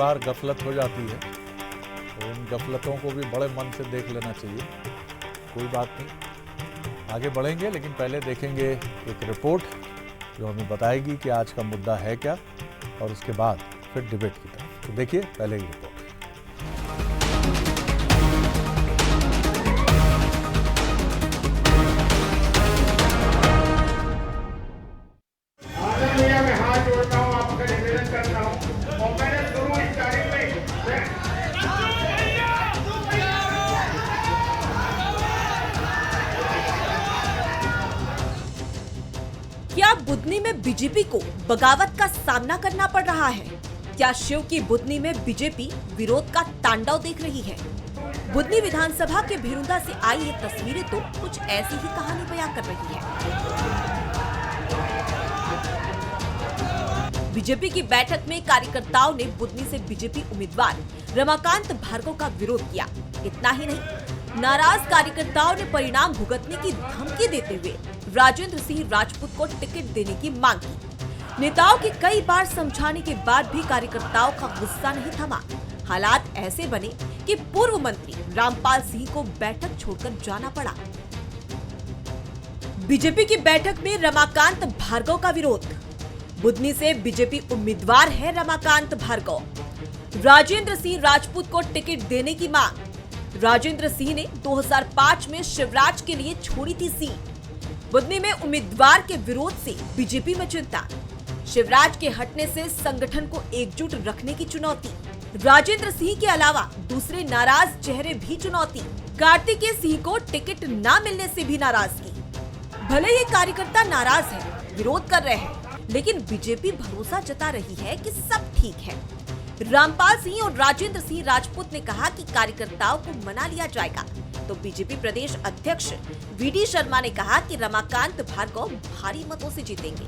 बार गफलत हो जाती है, तो उन गफलतों को भी बड़े मन से देख लेना चाहिए। कोई बात नहीं, आगे बढ़ेंगे, लेकिन पहले देखेंगे एक रिपोर्ट जो हमें बताएगी कि आज का मुद्दा है क्या, और उसके बाद फिर डिबेट की तरफ। तो देखिए पहले ही रिपोर्ट। मैं हाथ जोड़ता हूँ, आपका निवेदन करता हूँ और मैंने शुरू इस तारीख में क्या बुधनी में बीजेपी को बगावत का सामना करना पड़ रहा है? क्या शिव की बुधनी में बीजेपी विरोध का तांडव देख रही है? बुधनी विधानसभा के भिरुंदा से आई ये तस्वीरें तो कुछ ऐसी ही कहानी बयां कर रही है। बीजेपी की बैठक में कार्यकर्ताओं ने बुधनी से बीजेपी उम्मीदवार रमाकांत भार्गव का विरोध किया। इतना ही नहीं, नाराज कार्यकर्ताओं ने परिणाम भुगतने की धमकी देते हुए राजेंद्र सिंह राजपूत को टिकट देने की मांग की। नेताओं के कई बार समझाने के बाद भी कार्यकर्ताओं का गुस्सा नहीं थमा। हालात ऐसे बने कि पूर्व मंत्री रामपाल सिंह को बैठक छोड़कर जाना पड़ा। बीजेपी की बैठक में रमाकांत भार्गव का विरोध। बुधनी से बीजेपी उम्मीदवार है रमाकांत भार्गव। राजेंद्र सिंह राजपूत को टिकट देने की मांग। राजेंद्र सिंह ने 2005 में शिवराज के लिए छोड़ी थी सीट। बुधनी में उम्मीदवार के विरोध से बीजेपी में चिंता। शिवराज के हटने से संगठन को एकजुट रखने की चुनौती। राजेंद्र सिंह के अलावा दूसरे नाराज चेहरे भी चुनौती। कार्तिकेय सिंह को टिकट न मिलने से भी नाराजगी। भले ये कार्यकर्ता नाराज है, विरोध कर रहे हैं, लेकिन बीजेपी भरोसा जता रही है कि सब ठीक है। रामपाल सिंह और राजेंद्र सिंह राजपूत ने कहा कि कार्यकर्ताओं को मना लिया जाएगा, तो बीजेपी प्रदेश अध्यक्ष वीडी शर्मा ने कहा कि रमाकांत भार्गव भारी मतों से जीतेंगे।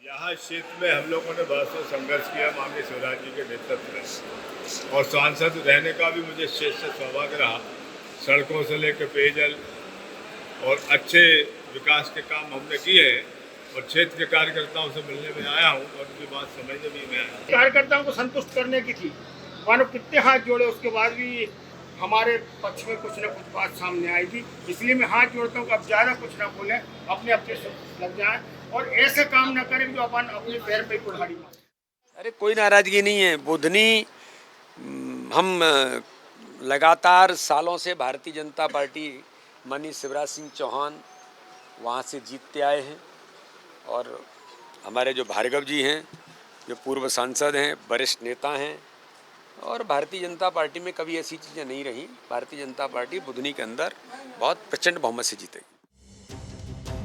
यहाँ इस क्षेत्र में हम लोगों ने बरसों संघर्ष किया माननीय शिवराज जी के नेतृत्व में, और सांसद रहने का भी मुझे क्षेत्र से सौभाग्य रहा। सड़कों से लेकर पेयजल और अच्छे विकास के काम हमने किए हैं, और क्षेत्र के कार्यकर्ताओं से मिलने में आया हूँ और उनकी बात समझने भी मैं आया। कार्यकर्ताओं को संतुष्ट करने की थी, मानो कितने हाथ जोड़े, उसके बाद भी हमारे पक्ष में कुछ न कुछ बात सामने आएगी। इसलिए मैं हाथ जोड़ता हूँ कि अब ज़्यादा कुछ ना बोले, अपने अपने लग जाएं और ऐसे काम न करें जो अपन अपने पैर पे कुल्हाड़ी मारे। अरे कोई नाराजगी नहीं है। बुधनी हम लगातार सालों से भारतीय जनता पार्टी माननीय शिवराज सिंह चौहान वहाँ से जीतते आए हैं, और हमारे जो भार्गव जी हैं, जो पूर्व सांसद हैं, वरिष्ठ नेता हैं, और भारतीय जनता पार्टी में कभी ऐसी चीज़ें नहीं रही। भारतीय जनता पार्टी बुधनी के अंदर बहुत प्रचंड बहुमत से जीतेगी।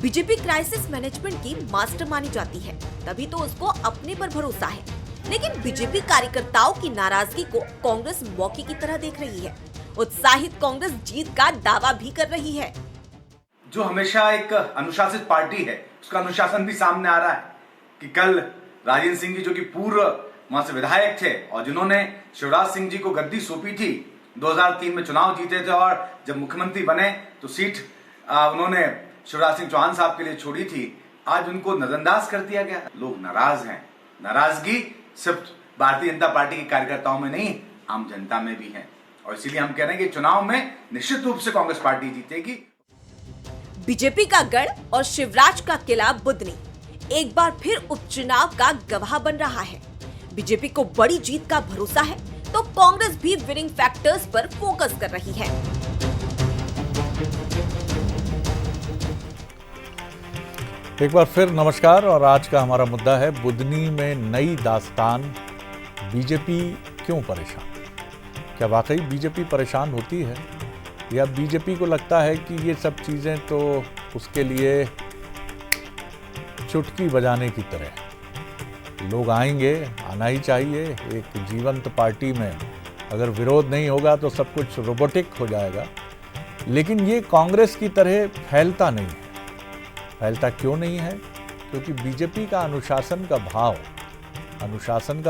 बीजेपी क्राइसिस मैनेजमेंट की मास्टर मानी जाती है, तभी तो उसको अपने पर भरोसा है। लेकिन बीजेपी कार्यकर्ताओं की नाराजगी को कांग्रेस मौके की तरह देख रही है। उत्साहित कांग्रेस जीत का दावा भी कर रही है। जो हमेशा एक अनुशासित पार्टी है, उसका अनुशासन भी सामने आ रहा है कि कल राजेंद्र सिंह जी, जो कि पूर्व वहां से विधायक थे और जिन्होंने शिवराज सिंह जी को गद्दी सौंपी थी, 2003 में चुनाव जीते थे, और जब मुख्यमंत्री बने तो सीट उन्होंने शिवराज सिंह चौहान साहब के लिए छोड़ी थी। आज उनको नजरअंदाज कर दिया गया। लोग नाराज हैं। नाराजगी सिर्फ भारतीय जनता पार्टी के कार्यकर्ताओं में नहीं, आम जनता में भी है, और इसीलिए हम कह रहे हैं कि चुनाव में निश्चित रूप से कांग्रेस पार्टी जीतेगी। बीजेपी का गढ़ और शिवराज का किला बुधनी एक बार फिर उपचुनाव का गवाह बन रहा है। बीजेपी को बड़ी जीत का भरोसा है, तो कांग्रेस भी विनिंग फैक्टर्स पर फोकस कर रही है। एक बार फिर नमस्कार, और आज का हमारा मुद्दा है बुधनी में नई दास्तान। बीजेपी क्यों परेशान? क्या वाकई बीजेपी परेशान होती है, या बीजेपी को लगता है कि ये सब चीज़ें तो उसके लिए चुटकी बजाने की तरह है? लोग आएंगे, आना ही चाहिए। एक जीवंत पार्टी में अगर विरोध नहीं होगा तो सब कुछ रोबोटिक हो जाएगा। लेकिन ये कांग्रेस की तरह फैलता नहीं है। फैलता क्यों नहीं है? क्योंकि बीजेपी का अनुशासन का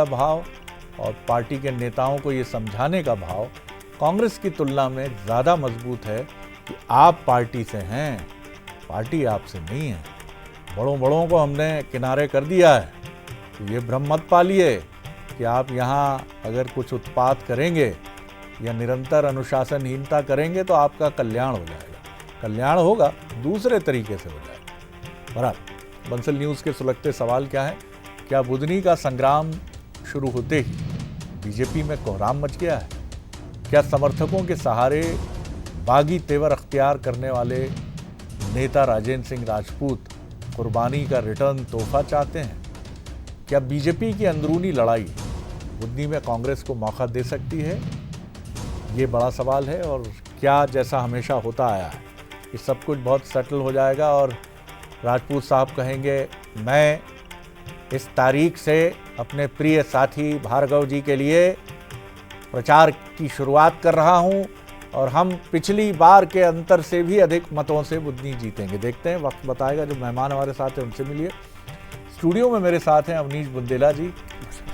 भाव और पार्टी के नेताओं को ये समझाने का भाव कांग्रेस की तुलना में ज़्यादा मजबूत है कि आप पार्टी से हैं, पार्टी आपसे नहीं है। बड़ों को हमने किनारे कर दिया है, तो ये भ्रम मत पालिए कि आप यहाँ अगर कुछ उत्पात करेंगे या निरंतर अनुशासनहीनता करेंगे तो आपका कल्याण हो जाएगा। कल्याण होगा, दूसरे तरीके से हो जाएगा। बहरहाल बंसल न्यूज़ के सुलगते सवाल क्या है? क्या बुधनी का संग्राम शुरू होते ही बीजेपी में कोहराम मच गया है? क्या समर्थकों के सहारे बागी तेवर अख्तियार करने वाले नेता राजेंद्र सिंह राजपूत कुर्बानी का रिटर्न तोहफा चाहते हैं? क्या बीजेपी की अंदरूनी लड़ाई बुधनी में कांग्रेस को मौका दे सकती है? ये बड़ा सवाल है। और क्या जैसा हमेशा होता आया है कि सब कुछ बहुत सेटल हो जाएगा और राजपूत साहब कहेंगे मैं इस तारीख से अपने प्रिय साथी भार्गव जी के लिए प्रचार की शुरुआत कर रहा हूं और हम पिछली बार के अंतर से भी अधिक मतों से बुधनी जीतेंगे? देखते हैं, वक्त बताएगा। जो मेहमान हमारे साथ हैं उनसे मिलिए। स्टूडियो में मेरे साथ हैं अवनीश बुंदेला जी,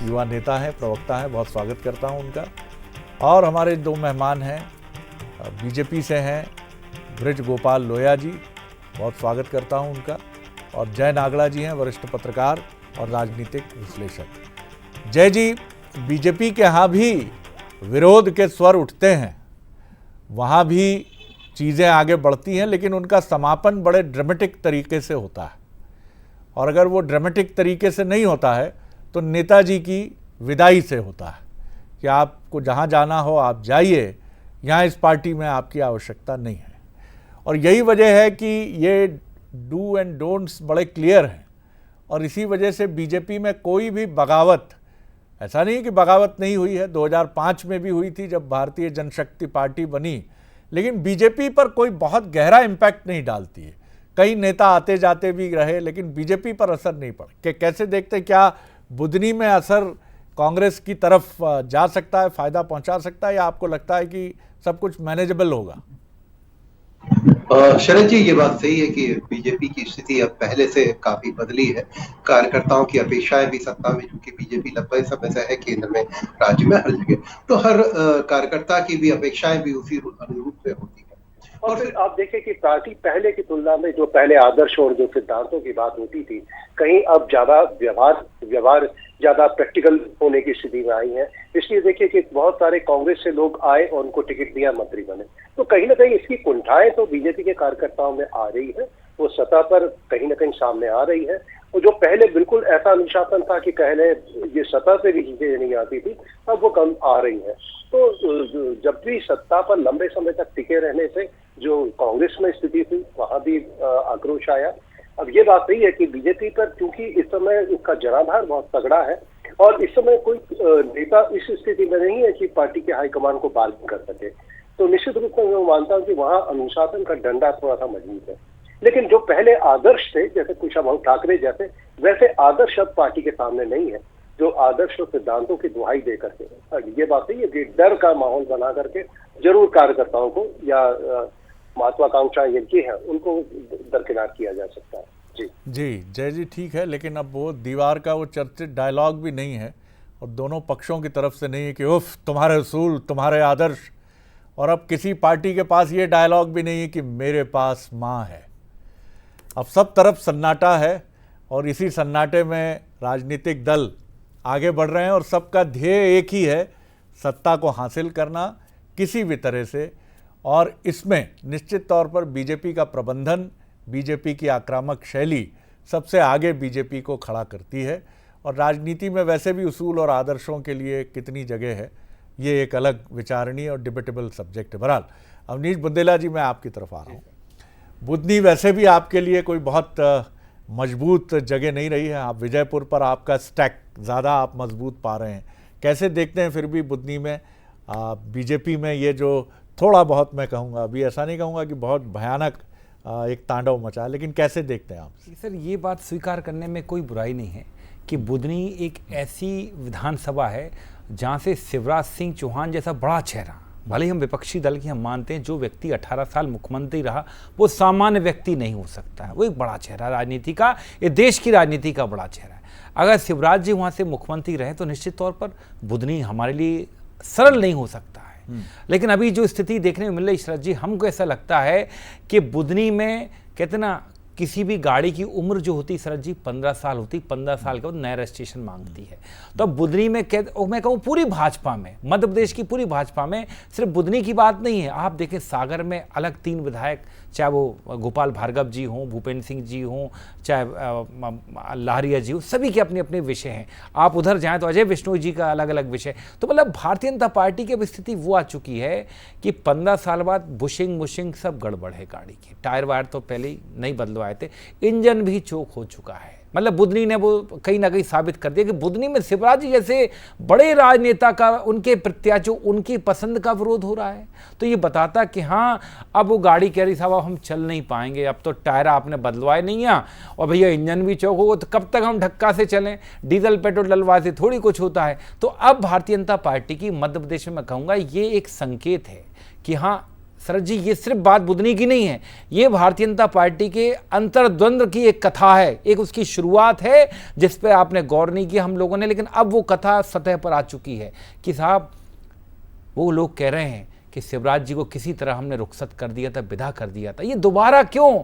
युवा नेता हैं, प्रवक्ता हैं, बहुत स्वागत करता हूं उनका। और हमारे दो मेहमान हैं, बीजेपी से हैं ब्रिज गोपाल लोया जी, बहुत स्वागत करता हूं उनका। और जय नागड़ा जी हैं, वरिष्ठ पत्रकार और राजनीतिक विश्लेषक। जय जी, बीजेपी के यहाँ भी विरोध के स्वर उठते हैं, वहाँ भी चीज़ें आगे बढ़ती हैं, लेकिन उनका समापन बड़े ड्रामेटिक तरीके से होता है। और अगर वो ड्रामेटिक तरीके से नहीं होता है तो नेताजी की विदाई से होता है कि आपको जहाँ जाना हो आप जाइए, यहाँ इस पार्टी में आपकी आवश्यकता नहीं है। और यही वजह है कि ये डू एंड डोंट्स बड़े क्लियर हैं। और इसी वजह से बीजेपी में कोई भी बगावत, ऐसा नहीं कि बगावत नहीं हुई है, 2005 में भी हुई थी जब भारतीय जनशक्ति पार्टी बनी, लेकिन बीजेपी पर कोई बहुत गहरा इम्पैक्ट नहीं डालती है। कई नेता आते जाते भी रहे लेकिन बीजेपी पर असर नहीं पड़ा। कैसे देखते, क्या बुधनी में असर कांग्रेस की तरफ जा सकता है, फायदा पहुंचा सकता है, या आपको लगता है कि सब कुछ मैनेजेबल होगा? शरद जी, ये बात सही है कि बीजेपी की स्थिति अब पहले से काफी बदली है। कार्यकर्ताओं की अपेक्षाएं भी सत्ता में, क्योंकि बीजेपी लंबे समय से है केंद्र में, राज्य में, हर जगह, तो हर कार्यकर्ता की भी अपेक्षाएं भी उसी अनुरूप से होती है। और फिर आप देखें कि पार्टी पहले की तुलना में, जो पहले आदर्श और जो सिद्धांतों की बात होती थी, कहीं अब ज्यादा व्यवहार ज्यादा प्रैक्टिकल होने की स्थिति में आई है। इसलिए देखिए कि बहुत सारे कांग्रेस से लोग आए और उनको टिकट दिया, मंत्री बने। तो कहीं ना कहीं इसकी कुंठाएं तो बीजेपी के कार्यकर्ताओं में आ रही है, वो सतह पर कहीं ना कहीं सामने आ रही है। और जो पहले बिल्कुल ऐसा अनुशासन था कि पहले ये सतह पे भी चीजें नहीं आती थी, अब वो कम आ रही है। तो जब भी सत्ता पर लंबे समय तक टिके रहने से जो कांग्रेस में स्थिति थी, वहां भी आक्रोश आया। अब ये बात सही है कि बीजेपी पर, क्योंकि इस समय उसका जनाधार बहुत तगड़ा है और इस समय कोई नेता इस स्थिति में नहीं है कि पार्टी के हाईकमान को बार्गेन कर सके, तो निश्चित रूप से मैं मानता हूँ कि वहाँ अनुशासन का डंडा थोड़ा सा मजबूत है। लेकिन जो पहले आदर्श थे, जैसे कुशाभाऊ ठाकरे जैसे, वैसे आदर्श अब पार्टी के सामने नहीं है, जो आदर्श और सिद्धांतों की दुहाई दे करके। ये बात सही है कि डर का माहौल बना करके जरूर कार्यकर्ताओं को या महत्वाकांक्षाएं जिनकी हैं उनको दरकिनार किया जा सकता है। जी जय जी, ठीक है, लेकिन अब वो दीवार का वो चर्चित डायलॉग भी नहीं है और दोनों पक्षों की तरफ से नहीं है कि उफ तुम्हारे उसूल, तुम्हारे आदर्श। और अब किसी पार्टी के पास ये डायलॉग भी नहीं है कि मेरे पास माँ है। अब सब तरफ सन्नाटा है और इसी सन्नाटे में राजनीतिक दल आगे बढ़ रहे हैं और सबका ध्येय एक ही है, सत्ता को हासिल करना किसी भी तरह से। और इसमें निश्चित तौर पर बीजेपी का प्रबंधन, बीजेपी की आक्रामक शैली सबसे आगे बीजेपी को खड़ा करती है। और राजनीति में वैसे भी उसूल और आदर्शों के लिए कितनी जगह है, ये एक अलग विचारणीय और डिबेटेबल सब्जेक्ट है। बहरहाल अवनीश बुंदेला जी, मैं आपकी तरफ आ रहा हूँ। बुधनी वैसे भी आपके लिए कोई बहुत मजबूत जगह नहीं रही है, आप विजयपुर पर आपका स्टैक ज़्यादा आप मजबूत पा रहे हैं। कैसे देखते हैं फिर भी बुधनी में बीजेपी में ये जो थोड़ा बहुत, मैं कहूँगा, अभी ऐसा नहीं कहूँगा कि बहुत भयानक एक तांडव मचा, लेकिन कैसे देखते हैं आप? सर, ये बात स्वीकार करने में कोई बुराई नहीं है कि बुधनी एक ऐसी विधानसभा है जहाँ से शिवराज सिंह चौहान जैसा बड़ा चेहरा, भले ही हम विपक्षी दल की हम मानते हैं, जो व्यक्ति 18 साल मुख्यमंत्री रहा वो सामान्य व्यक्ति नहीं हो सकता है। वो एक बड़ा चेहरा राजनीति का, ये देश की राजनीति का बड़ा चेहरा है। अगर शिवराज जी वहाँ से मुख्यमंत्री रहे तो निश्चित तौर पर बुधनी हमारे लिए सरल नहीं हो सकता है। लेकिन अभी जो स्थिति देखने में मिल रही शरद जी, हमको ऐसा लगता है कि बुधनी में कहते ना किसी भी गाड़ी की उम्र जो होती शरद जी 15 साल होती, 15 साल के बाद नया रजिस्ट्रेशन मांगती है। तो अब बुधनी में मैं कहूँ पूरी भाजपा में, मध्य प्रदेश की पूरी भाजपा में सिर्फ बुधनी की बात नहीं है। आप देखें सागर में अलग 3 विधायक, चाहे वो गोपाल भार्गव जी हों, भूपेंद्र सिंह जी हों, चाहे लाहरिया जी हो, सभी के अपने अपने विषय हैं। आप उधर जाएं तो अजय विष्णु जी का अलग अलग विषय। तो मतलब भारतीय जनता पार्टी की अब स्थिति वो आ चुकी है कि 15 साल बाद बुशिंग मुशिंग सब गड़बड़ है गाड़ी की। टायर वायर तो पहले ही नहीं बदलवाए थे, इंजन भी चोक हो चुका है। मतलब बुधनी ने वो कहीं ना कहीं साबित कर दिया कि बुधनी में शिवराज जी जैसे बड़े राजनेता का, उनके प्रत्याशियों, उनकी पसंद का विरोध हो रहा है। तो ये बताता कि हाँ, अब वो गाड़ी कह रही साहब हम चल नहीं पाएंगे, अब तो टायर आपने बदलवाए नहीं है और भैया इंजन भी चौक हो, तो कब तक हम ढक्का से चलें, डीजल पेट्रोल डलवा से थोड़ी कुछ होता है। तो अब भारतीय जनता पार्टी की मध्य प्रदेश में मैं कहूँगा ये एक संकेत है कि हाँ शरद जी, ये सिर्फ बात बुधनी की नहीं है, ये भारतीय जनता पार्टी के अंतर्द्वंद्व की एक कथा है, एक उसकी शुरुआत है जिस पे आपने गौर नहीं किया हम लोगों ने। लेकिन अब वो कथा सतह पर आ चुकी है कि साहब वो लोग कह रहे हैं कि शिवराज जी को किसी तरह हमने रुखसत कर दिया था, विदा कर दिया था, ये दोबारा क्यों?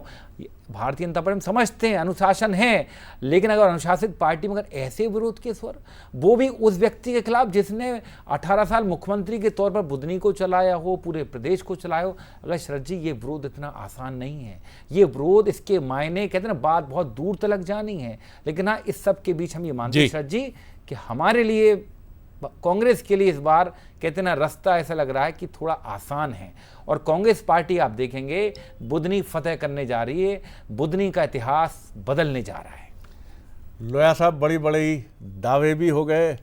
भारतीय जनता पार्टी हम समझते हैं अनुशासन है, लेकिन अगर अनुशासित पार्टी में अगर ऐसे विरोध के स्वर, वो भी उस व्यक्ति के खिलाफ जिसने 18 साल मुख्यमंत्री के तौर पर बुधनी को चलाया हो, पूरे प्रदेश को चलाया हो, अगर शरद जी ये विरोध इतना आसान नहीं है। ये विरोध, इसके मायने कहते हैं ना, बात बहुत दूर तक जानी है। लेकिन हाँ, इस सब के बीच हम ये मानते हैं शरद जी कि हमारे लिए, कांग्रेस के लिए इस बार कहते हैं ना, रास्ता ऐसा लग रहा है कि थोड़ा आसान है। और कांग्रेस पार्टी आप देखेंगे बुधनी फतेह करने जा रही है, बुधनी का इतिहास बदलने जा रहा है। लोया साहब, बड़ी बड़ी दावे भी हो गए,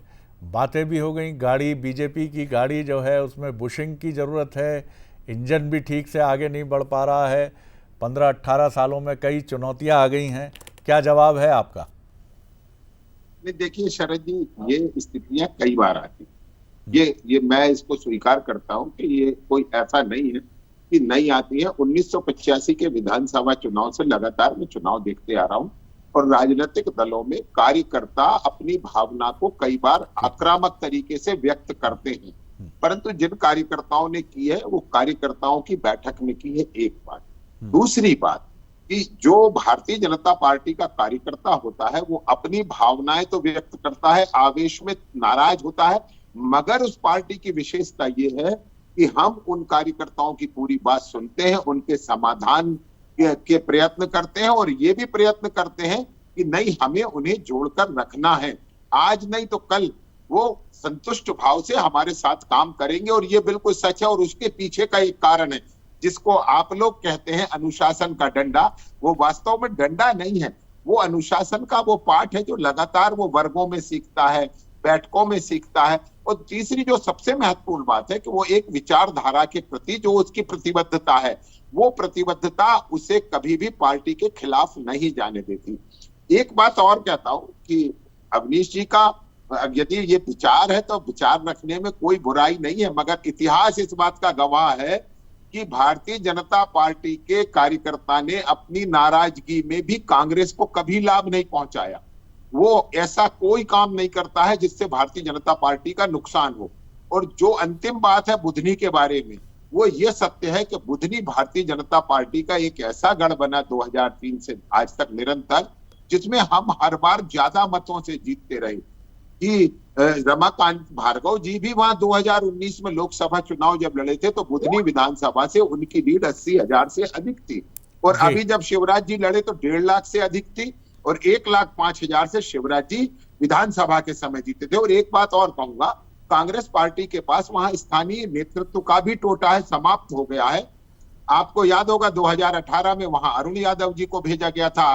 बातें भी हो गई। गाड़ी, बीजेपी की गाड़ी जो है उसमें बुशिंग की ज़रूरत है, इंजन भी ठीक से आगे नहीं बढ़ पा रहा है। 15-18 सालों में कई चुनौतियां आ गई हैं, क्या जवाब है आपका? नहीं, देखिए शरद जी, ये स्थितियां कई बार आती, ये मैं इसको स्वीकार करता हूं कि ये कोई ऐसा नहीं है कि नहीं आती है। 1985 के विधानसभा चुनाव से लगातार मैं चुनाव देखते आ रहा हूं और राजनीतिक दलों में कार्यकर्ता अपनी भावना को कई बार आक्रामक तरीके से व्यक्त करते हैं, परंतु जिन कार्यकर्ताओं ने की है वो कार्यकर्ताओं की बैठक में की है, एक बात। दूसरी बात कि जो भारतीय जनता पार्टी का कार्यकर्ता होता है वो अपनी भावनाएं तो व्यक्त करता है, आवेश में नाराज होता है, मगर उस पार्टी की विशेषता ये है कि हम उन कार्यकर्ताओं की पूरी बात सुनते हैं, उनके समाधान के प्रयत्न करते हैं और ये भी प्रयत्न करते हैं कि नहीं, हमें उन्हें जोड़कर रखना है, आज नहीं तो कल वो संतुष्ट भाव से हमारे साथ काम करेंगे। और ये बिल्कुल सच है। और उसके पीछे का एक कारण है जिसको आप लोग कहते हैं अनुशासन का डंडा, वो वास्तव में डंडा नहीं है, वो अनुशासन का वो पाठ है जो लगातार वो वर्गों में सीखता है, बैठकों में सीखता है। और तीसरी जो सबसे महत्वपूर्ण बात है कि वो एक विचारधारा के प्रति जो उसकी प्रतिबद्धता है, वो प्रतिबद्धता उसे कभी भी पार्टी के खिलाफ नहीं जाने देती। एक बात और कहता हूं कि अवनीश जी का यदि ये विचार है तो विचार रखने में कोई बुराई नहीं है, मगर इतिहास इस बात का गवाह है कि भारतीय जनता पार्टी के कार्यकर्ता ने अपनी नाराजगी में भी कांग्रेस को कभी लाभ नहीं पहुंचाया। वो ऐसा कोई काम नहीं करता है जिससे भारतीय जनता पार्टी का नुकसान हो। और जो अंतिम बात है बुधनी के बारे में, वो ये सत्य है कि बुधनी भारतीय जनता पार्टी का एक ऐसा गढ़ बना 2003 से आज तक निरंतर, जिसमें हम हर बार ज्यादा मतों से जीतते रहे। कि रमाकांत भार्गव जी भी वहां 2019 में लोकसभा चुनाव जब लड़े थे तो बुधनी विधानसभा से उनकी लीड 80,000 से अधिक थी, और अभी जब शिवराज जी लड़े तो 1.5 लाख से अधिक थी, और 1,05,000 से शिवराज जी विधानसभा के समय जीते थे। और एक बात और कहूंगा, कांग्रेस पार्टी के पास वहां स्थानीय नेतृत्व का भी टोटा है, समाप्त हो गया है। आपको याद होगा 2018 में वहां अरुण यादव जी को भेजा गया था,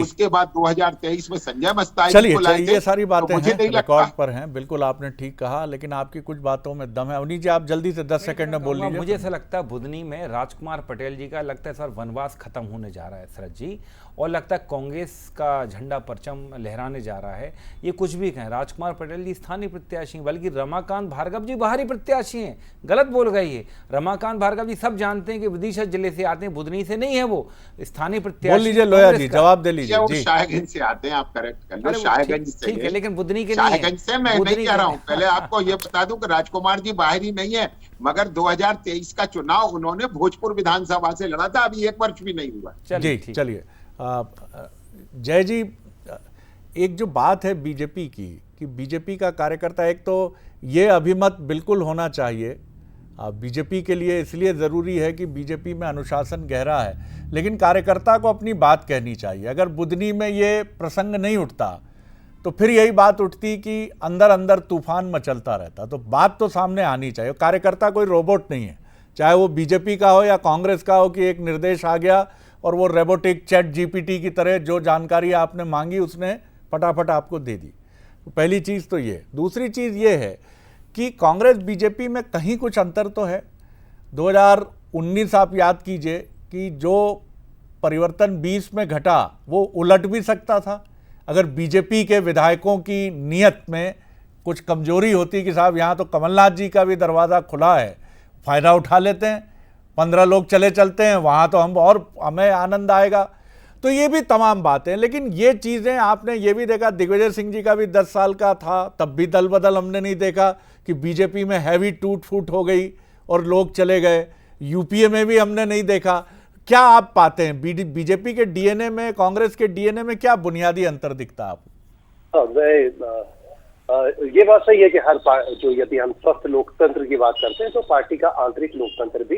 उसके बाद 2023 में संजय मस्ताई जी को लाए थे। ये सारी बातें हैं, रिकॉर्ड पर हैं, बिल्कुल आपने ठीक कहा, लेकिन आपकी कुछ बातों में दम है। अवनीश जी, आप जल्दी से 10 सेकंड में बोल लीजिए। मुझे ऐसा लगता है बुधनी में राजकुमार पटेल जी का लगता है सर वनवास खत्म होने जा रहा है शरद जी, और लगता है कांग्रेस का झंडा परचम लहराने जा रहा है। ये कुछ भी कहें, राजकुमार पटेल जी स्थानीय प्रत्याशी, बल्कि रमाकांत भार्गव जी बाहरी प्रत्याशी हैं। गलत बोल गए ये, रमाकांत भार्गव जी सब जानते हैं कि विदिशा जिले से आते हैं, बुधनी से नहीं है, वो स्थानीय प्रत्याशी। बोल लीजिए लोया जी, जवाब दे लीजिए। वो शाहगंज से आते हैं, आप करेक्ट कर लो, शाहगंज से। ठीक है, लेकिन बुधनी के शाहगंज से मैं नहीं कह रहा हूँ। पहले आपको ये बता दूं कि राजकुमार जी बाहरी नहीं है, मगर 2023 का चुनाव उन्होंने भोजपुर विधानसभा से लड़ा था, अभी 1 वर्ष भी नहीं हुआ। जी चलिए, जय जी, एक जो बात है बीजेपी की कि बीजेपी का कार्यकर्ता, एक तो ये अभिमत बिल्कुल होना चाहिए बीजेपी के लिए, इसलिए ज़रूरी है कि बीजेपी में अनुशासन गहरा है, लेकिन कार्यकर्ता को अपनी बात कहनी चाहिए। अगर बुधनी में ये प्रसंग नहीं उठता तो फिर यही बात उठती कि अंदर अंदर तूफान मचलता रहता। तो बात तो सामने आनी चाहिए। कार्यकर्ता कोई रोबोट नहीं है, चाहे वो बीजेपी का हो या कांग्रेस का हो, कि एक निर्देश आ गया और वो रोबोटिक चैट जीपीटी की तरह जो जानकारी आपने मांगी उसने फटाफट आपको दे दी। तो पहली चीज़ तो ये। दूसरी चीज़ ये है कि कांग्रेस बीजेपी में कहीं कुछ अंतर तो है। 2019 आप याद कीजिए कि जो परिवर्तन 20 में घटा वो उलट भी सकता था अगर बीजेपी के विधायकों की नीयत में कुछ कमजोरी होती कि साहब यहाँ तो कमलनाथ जी का भी दरवाज़ा खुला है, फ़ायदा उठा लेते हैं, 15 लोग चले चलते हैं वहाँ तो हमें आनंद आएगा। तो ये भी तमाम बातें। लेकिन ये चीज़ें आपने ये भी देखा, दिग्विजय सिंह जी का भी 10 साल का था, तब भी दल बदल हमने नहीं देखा कि बीजेपी में हैवी टूट फूट हो गई और लोग चले गए। यूपीए में भी हमने नहीं देखा। क्या आप पाते हैं बीजेपी के डीएनए में, कांग्रेस के डीएनए में क्या बुनियादी अंतर दिखता है आपको? ये बात सही है कि जो यदि हम स्वस्थ लोकतंत्र की बात करते हैं तो पार्टी का आंतरिक लोकतंत्र भी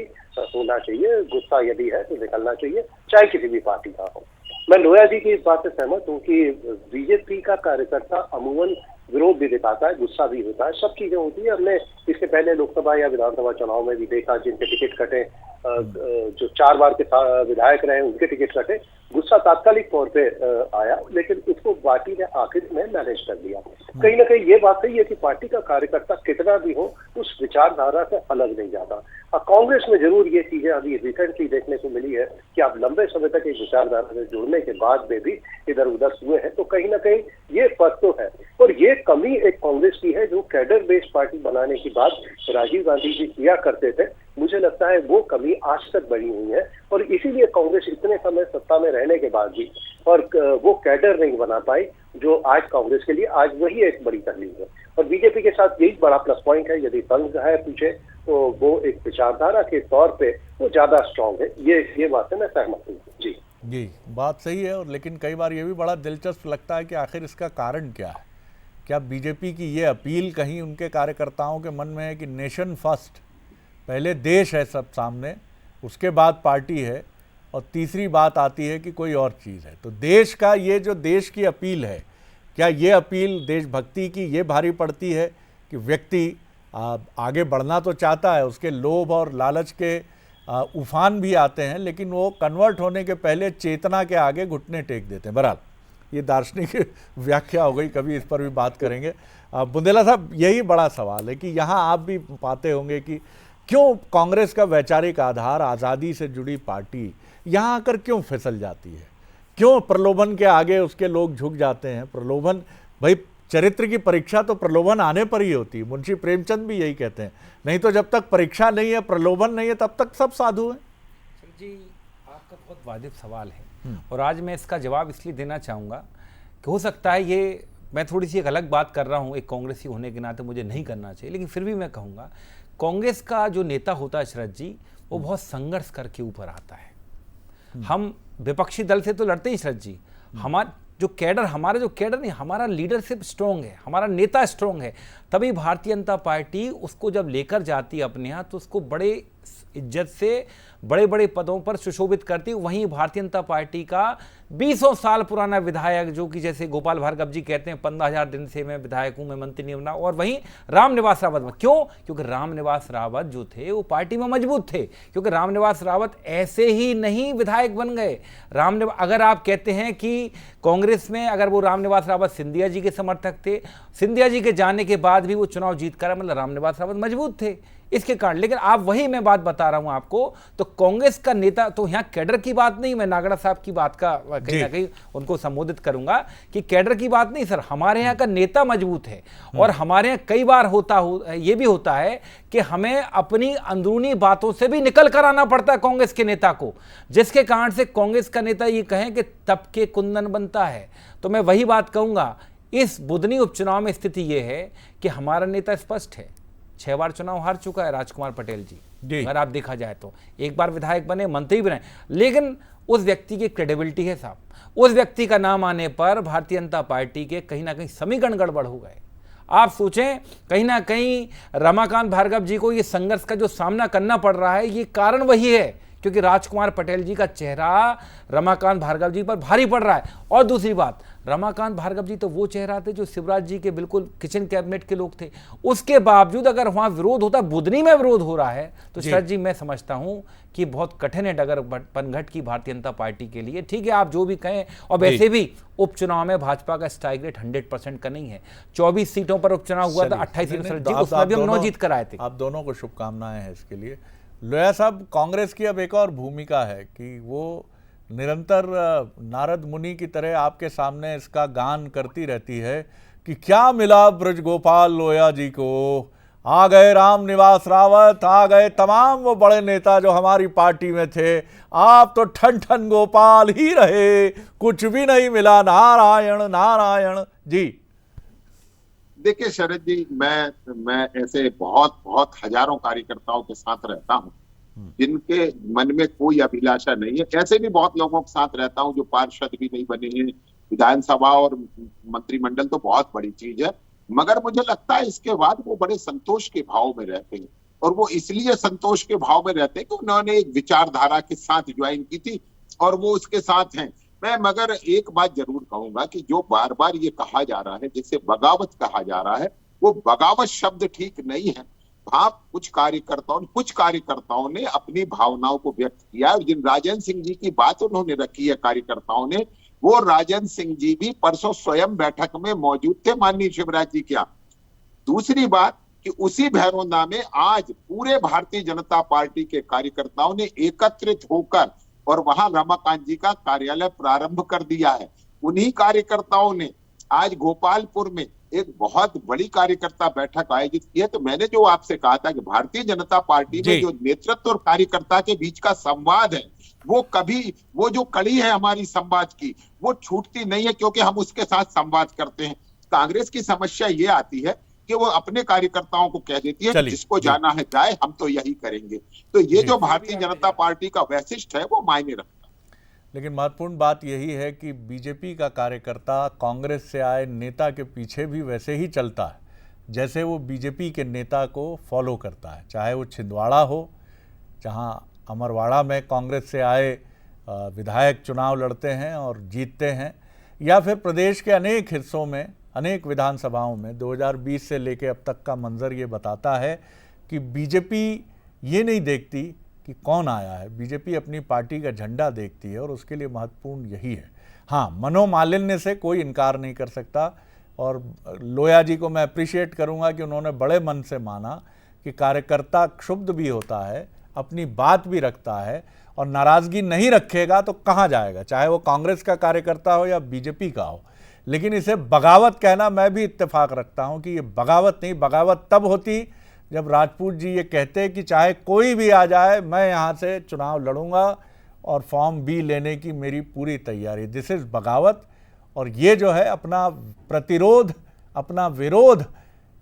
होना चाहिए। गुस्सा यदि है तो निकलना चाहिए, चाहे किसी भी पार्टी का हो। मैं लोया जी की इस बात से सहमत हूँ कि बीजेपी का कार्यकर्ता अमूमन विरोध भी दिखाता है, गुस्सा भी होता है, सब चीजें होती है। हमने इसके पहले लोकसभा या विधानसभा चुनाव में भी देखा, जिनके टिकट कटे, जो 4 बार के विधायक रहे उनके टिकट कटे, गुस्सा तात्कालिक तौर पे आया, लेकिन उसको पार्टी ने आखिर में मैनेज कर दिया। कहीं ना कहीं ये बात सही है कि पार्टी का कार्यकर्ता कितना भी हो उस विचारधारा से अलग नहीं जाता। कांग्रेस में जरूर ये चीजें अभी रिसेंटली देखने को मिली है कि आप लंबे समय तक एक विचारधारा से जुड़ने के बाद में भी इधर उधर हुए हैं, तो कहीं ना कहीं ये फर्क तो है। और ये कमी एक कांग्रेस की है जो कैडर बेस्ड पार्टी बनाने की बात राजीव गांधी जी किया करते थे। मुझे लगता है वो कमी आज तक बनी हुई है और इसीलिए कांग्रेस इतने समय सत्ता में रहने के बाद भी और वो कैडर नहीं बना पाई जो आज कांग्रेस के लिए आज वही एक बड़ी तकलीफ है। और बीजेपी के साथ यही बड़ा प्लस पॉइंट है, यदि तंग है पीछे तो वो एक विचारधारा के तौर पे वो ज्यादा स्ट्रांग है। ये बात से मैं सहमत हूँ। जी बात सही है। और लेकिन कई बार ये भी बड़ा दिलचस्प लगता है कि आखिर इसका कारण क्या है। क्या बीजेपी की ये अपील कहीं उनके कार्यकर्ताओं के मन में है कि नेशन फर्स्ट, पहले देश है सब सामने, उसके बाद पार्टी है और तीसरी बात आती है कि कोई और चीज़ है। तो देश का ये जो देश की अपील है, क्या ये अपील देशभक्ति की ये भारी पड़ती है कि व्यक्ति आगे बढ़ना तो चाहता है, उसके लोभ और लालच के उफान भी आते हैं, लेकिन वो कन्वर्ट होने के पहले चेतना के आगे घुटने टेक देते हैं। बहरहाल ये दार्शनिक व्याख्या हो गई, कभी इस पर भी बात करेंगे। बुंदेला साहब, यही बड़ा सवाल है कि यहाँ आप भी पाते होंगे कि क्यों कांग्रेस का वैचारिक आधार आज़ादी से जुड़ी पार्टी यहाँ आकर क्यों फिसल जाती है, क्यों प्रलोभन के आगे उसके लोग झुक जाते हैं। प्रलोभन, भाई चरित्र की परीक्षा तो प्रलोभन आने पर ही होती है। मुंशी प्रेमचंद भी यही कहते हैं, नहीं तो जब तक परीक्षा नहीं है, प्रलोभन नहीं है, तब तक सब साधु हैं। जी, आपका बहुत वाजिब सवाल है और आज मैं इसका जवाब इसलिए देना चाहूँगा कि हो सकता है ये मैं थोड़ी सी एक अलग बात कर रहा हूँ, एक कांग्रेसी होने के नाते मुझे नहीं करना चाहिए, लेकिन फिर भी मैं कहूँगा कांग्रेस का जो नेता होता है शरद जी, वो बहुत संघर्ष करके ऊपर आता है। हम विपक्षी दल से तो लड़ते ही शरद जी, हमारा जो कैडर नहीं, हमारा लीडरशिप स्ट्रॉन्ग है, हमारा नेता स्ट्रॉन्ग है, तभी भारतीय जनता पार्टी उसको जब लेकर जाती है अपने यहाँ तो उसको बड़े इज्जत से बड़े बड़े पदों पर सुशोभित करती। वहीं भारतीय जनता पार्टी का 20 साल पुराना विधायक, जो कि जैसे गोपाल भार्गव जी कहते हैं 15,000 दिन से मैं विधायक हूं, मैं मंत्री नहीं बना, और वहीं रामनिवास रावत में क्यों? क्योंकि रामनिवास रावत जो थे वो पार्टी में मजबूत थे, क्योंकि रामनिवास रावत ऐसे ही नहीं विधायक बन गए। अगर आप कहते हैं कि कांग्रेस में अगर वो रामनिवास रावत सिंधिया जी के समर्थक थे, सिंधिया जी के जाने के बाद भी वो चुनाव जीत कर, मतलब रामनिवास रावत मजबूत थे इसके कारण। लेकिन आप वही मैं बात बता रहा हूं आपको, तो कांग्रेस का नेता तो यहाँ कैडर की बात नहीं, मैं नागड़ा साहब की बात का कहीं ना कहीं उनको संबोधित करूंगा कि कैडर की बात नहीं सर, हमारे यहाँ का नेता मजबूत है। और हमारे यहाँ कई बार ये भी होता है कि हमें अपनी अंदरूनी बातों से भी निकल कर आना पड़ता है कांग्रेस के नेता को, जिसके कारण से कांग्रेस का नेता ये कहें कि तब के कुंदन बनता है। तो मैं वही बात कहूंगा, इस बुधनी उपचुनाव में स्थिति यह है कि हमारा नेता स्पष्ट है, 6 बार चुनाव हार चुका है राजकुमार पटेल जी। जी, अगर आप देखा जाए तो। एक बार विधायक बने, मंत्री बने, लेकिन उस व्यक्ति की क्रेडिबिलिटी है साहब, उस व्यक्ति का नाम आने पर भारतीय जनता पार्टी के कहीं ना कहीं समीकरण गड़बड़ हो गए। आप सोचें, कहीं ना कहीं रमाकांत भार्गव जी को ये संघर्ष का जो सामना करना पड़ रहा है, ये कारण वही है क्योंकि राजकुमार पटेल जी का चेहरा रमाकांत भार्गव जी पर भारी पड़ रहा है। और दूसरी बात, रमाकांत भार्गव जी तो वो चेहरा थे जो शिवराज जी के बिल्कुल किचन कैबिनेट के लोग थे। उसके बावजूद अगर वहां विरोध होता, बुधनी में विरोध हो रहा है, तो शरद जी मैं समझता हूं कि बहुत कठिन है डगर पनघट की भारतीय जनता पार्टी के लिए। ठीक है, आप जो भी कहें, और वैसे भी उपचुनाव में भाजपा का स्ट्राइक रेट 100% का नहीं है। 24 सीटों पर उपचुनाव हुआ था, 28 सीटों पर उसमें भी हम 9 जीत कर आए थे। आप दोनों को शुभकामनाएं हैं इसके लिए। लोया साहब, कांग्रेस की अब एक और भूमिका है कि वो निरंतर नारद मुनि की तरह आपके सामने इसका गान करती रहती है कि क्या मिला ब्रज गोपाल लोया जी को, आ गए राम निवास रावत, आ गए तमाम वो बड़े नेता जो हमारी पार्टी में थे, आप तो ठन ठन गोपाल ही रहे, कुछ भी नहीं मिला, नारायण नारायण। जी देखिए शरद जी, मैं ऐसे बहुत हजारों कार्यकर्ताओं के साथ रहता हूं जिनके मन में कोई अभिलाषा नहीं है। ऐसे भी बहुत लोगों के साथ रहता हूं जो पार्षद भी नहीं बने हैं। विधानसभा और मंत्रिमंडल तो बहुत बड़ी चीज है, मगर मुझे लगता है इसके बाद वो बड़े संतोष के भाव में रहते हैं। और वो इसलिए संतोष के भाव में रहते हैं कि उन्होंने एक विचारधारा के साथ ज्वाइन की थी और वो उसके साथ हैं। मैं मगर एक बात जरूर कहूंगा कि जो बार बार ये कहा जा रहा है, जिसे बगावत कहा जा रहा है, वो बगावत शब्द ठीक नहीं है। हाँ, कुछ कार्यकर्ताओं ने अपनी भावनाओं को व्यक्त किया और जिन राजन सिंह जी की बात उन्होंने रखी है कार्यकर्ताओं ने, वो राजन सिंह जी भी परसों स्वयं बैठक में मौजूद थे, माननीय शिवराज जी क्या। दूसरी बात कि उसी भैरवंदा में आज पूरे भारतीय जनता पार्टी के कार्यकर्ताओं ने एकत्रित होकर और वहां रमाकांत जी का कार्यालय प्रारंभ कर दिया है। उन्हीं कार्यकर्ताओं ने आज गोपालपुर में एक बहुत बड़ी कार्यकर्ता बैठक आयोजित की है। तो मैंने जो आपसे कहा था कि भारतीय जनता पार्टी में जो नेतृत्व और कार्यकर्ता के बीच का संवाद है, वो जो कड़ी है हमारी संवाद की, वो छूटती नहीं है, क्योंकि हम उसके साथ संवाद करते हैं। कांग्रेस की समस्या ये आती है कि वो अपने कार्यकर्ताओं को कह देती है जिसको जाना है जाए, हम तो यही करेंगे। तो ये जो भारतीय जनता पार्टी का वैशिष्ट है वो मायने रखता है। लेकिन महत्वपूर्ण बात यही है कि बीजेपी का कार्यकर्ता कांग्रेस से आए नेता के पीछे भी वैसे ही चलता है जैसे वो बीजेपी के नेता को फॉलो करता है, चाहे वो छिंदवाड़ा हो, जहां अमरवाड़ा में कांग्रेस से आए विधायक चुनाव लड़ते हैं और जीतते हैं, या फिर प्रदेश के अनेक हिस्सों में, अनेक विधानसभाओं में 2020 से लेकर अब तक का मंजर ये बताता है कि बीजेपी ये नहीं देखती कि कौन आया है, बीजेपी अपनी पार्टी का झंडा देखती है और उसके लिए महत्वपूर्ण यही है। हाँ, मनोमालिन्य से कोई इनकार नहीं कर सकता और लोया जी को मैं अप्रिशिएट करूंगा कि उन्होंने बड़े मन से माना कि कार्यकर्ता क्षुब्ध भी होता है, अपनी बात भी रखता है और नाराज़गी नहीं रखेगा तो कहाँ जाएगा, चाहे वो कांग्रेस का कार्यकर्ता हो या बीजेपी का हो। लेकिन इसे बगावत कहना, मैं भी इत्तेफाक रखता हूँ कि ये बगावत नहीं, बगावत तब होती जब राजपूत जी ये कहते कि चाहे कोई भी आ जाए, मैं यहाँ से चुनाव लड़ूंगा और फॉर्म बी लेने की मेरी पूरी तैयारी। दिस इज़ बगावत। और ये जो है अपना प्रतिरोध, अपना विरोध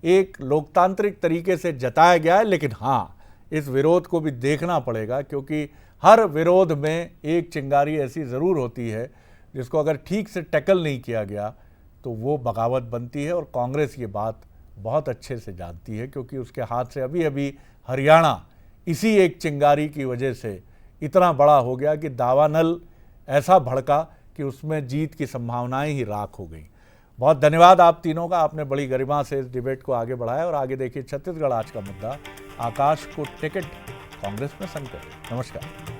एक लोकतांत्रिक तरीके से जताया गया है। लेकिन हाँ, इस विरोध को भी देखना पड़ेगा, क्योंकि हर विरोध में एक चिंगारी ऐसी ज़रूर होती है जिसको अगर ठीक से टैकल नहीं किया गया तो वो बगावत बनती है। और कांग्रेस ये बात बहुत अच्छे से जानती है, क्योंकि उसके हाथ से अभी अभी हरियाणा इसी एक चिंगारी की वजह से इतना बड़ा हो गया कि दावानल ऐसा भड़का कि उसमें जीत की संभावनाएं ही राख हो गई। बहुत धन्यवाद आप तीनों का, आपने बड़ी गरिमा से इस डिबेट को आगे बढ़ाया। और आगे देखिए छत्तीसगढ़ आज का मुद्दा, आकाश को टिकट, कांग्रेस में संकट। नमस्कार।